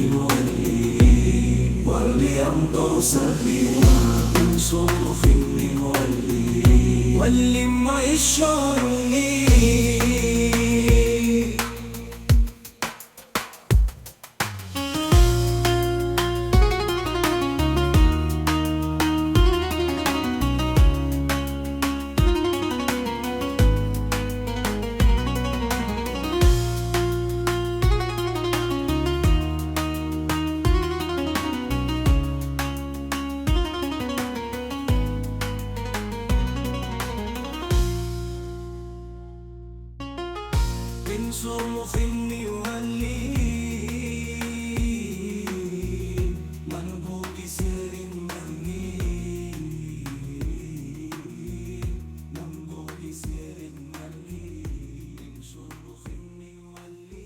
ولي واليمض سبيلا انصر فيني ولي واللي يشعرني انصر فيني ولي منبوذ سر مني منبوذ سر مني انصر فيني ولي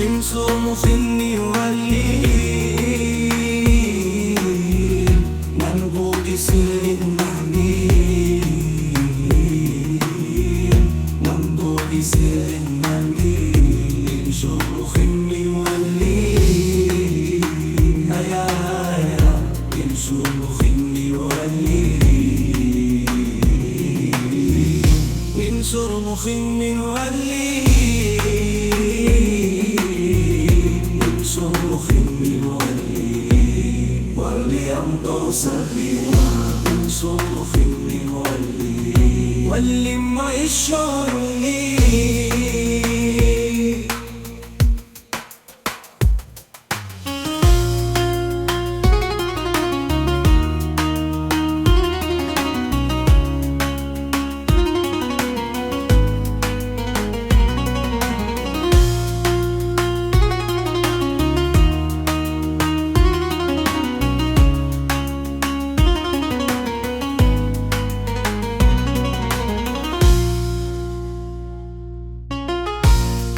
انصر فيني ولي منبوذ سر مني منبوذ سر مني انصر فيني ولي يا انصر فيني ولي انصر فيني ولي واليمض سبيلا انصر فيني ولي واللي يشعرني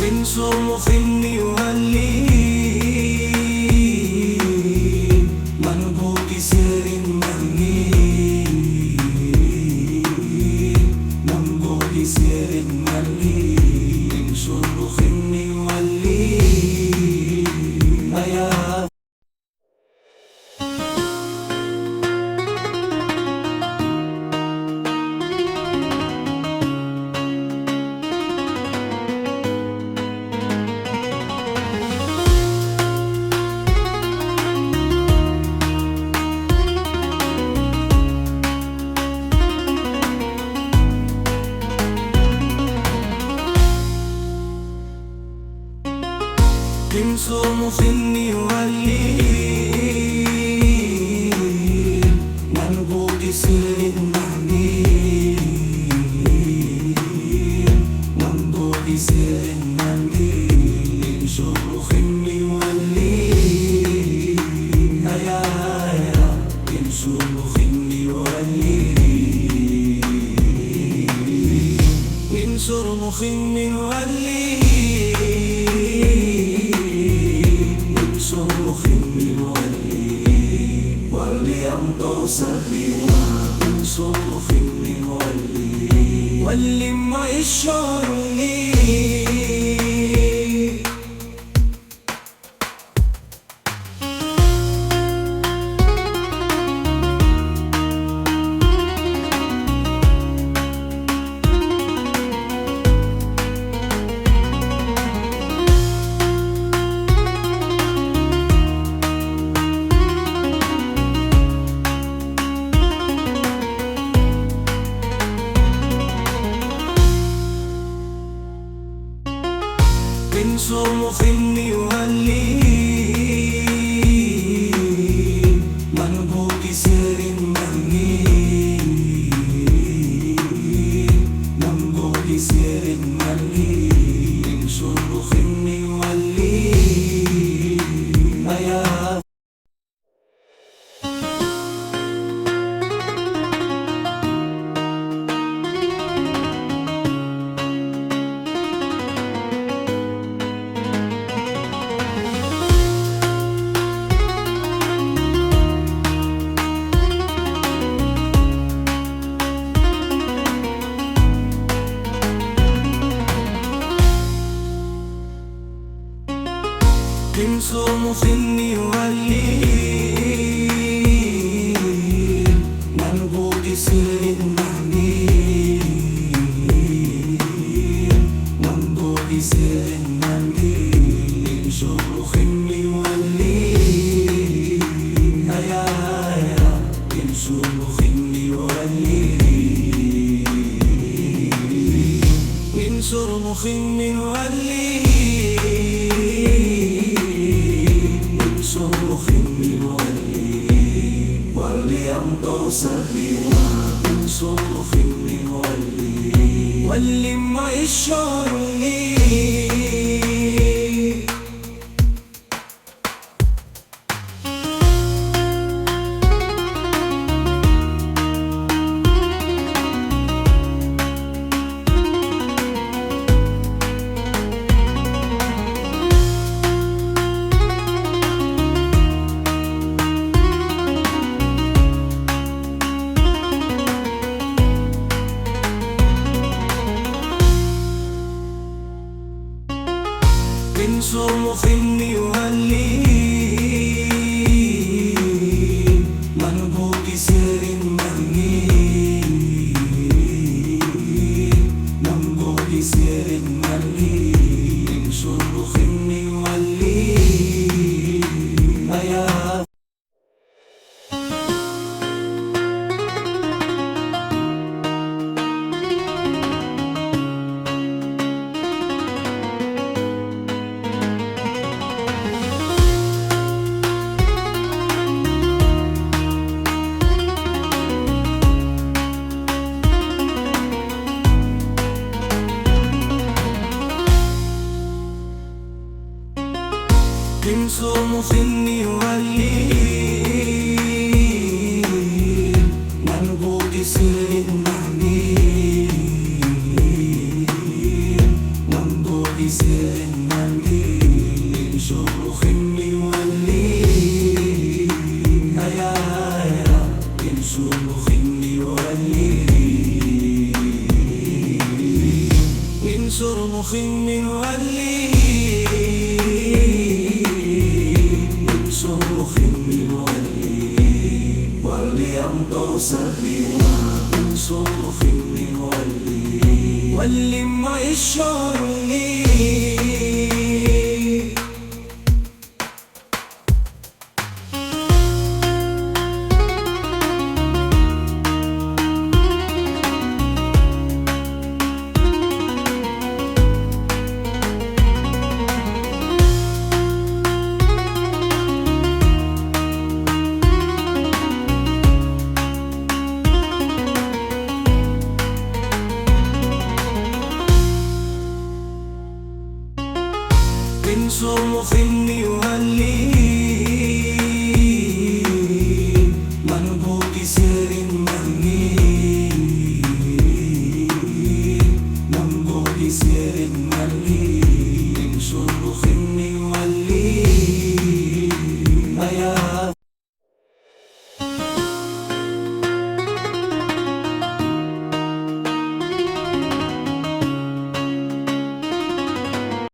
انصر فيني ولي منبوذ سر مني منبوذ سر مني انصر فيني ولي يا انصر فيني ولي منبوذ سر مني منبوذ سر مني انصر فيني ولي يا انصر فيني ولي انصر فيني ولي واليمض سبيلا انصر فيني ولي واللي يشعرني يا تنصم فيني ولي منبوط سر المهني منبوط سر المهني تنصم فيني ولي يا تنصم فيني ولي تنصم فيني ولي أمطر سبيلا صرف من ولي ما يشعرني تنصم فيني ولي منبوط سر المهني منبوط سر المهني تنصم فيني ولي يا تنصم فيني ولي منبوط سر المهني منبوط سر المهني تنصم فيني ولي يا تنصم فيني ولي تنصم فيني ولي أمطر سبيلا صرف من ولي ما يشعرني